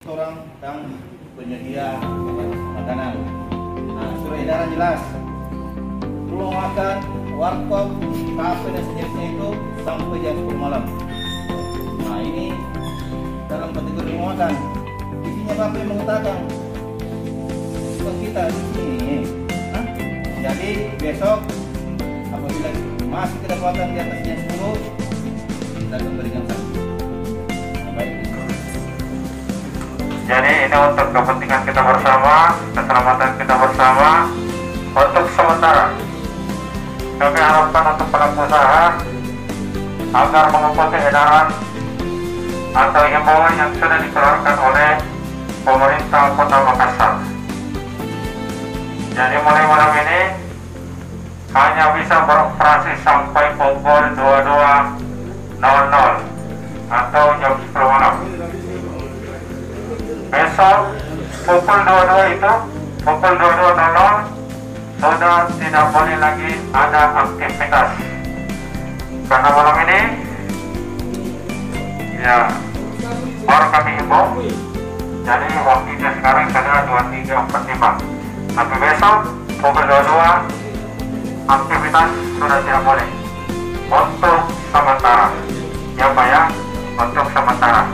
orang yang penyedia makanan. Nah, surat edaran jelas. Rumah makan, warkop, kafe dan sejenisnya itu sampai jam 10 malam. Nah, ini dalam kategori rumah makan. Isinya Bapak yang mengatakan bukan kita di sini. Hah? Jadi besok apabila masih kedapatan di atas jam 10, kita akan berikan sanksi. Baik. Jadi ini untuk kepentingan kita bersama, keselamatan kita bersama. Untuk sementara kami harapkan untuk pelaku usaha agar mengikuti edaran atau himbauan yang sudah dikeluarkan oleh pemerintah Kota Makassar. Jadi mulai malam ini hanya bisa beroperasi sampai pukul 22.00 atau jam 10 malam. Besok pukul 22 itu, pukul 22.00 sudah tidak boleh lagi ada aktivitas. Karena malam ini ya baru kami himbau. Jadi waktunya sekarang sudah 23.45. Tapi besok pukul 22 aktivitas sudah tidak boleh. Untuk sementara. Ya Pak ya, untuk sementara.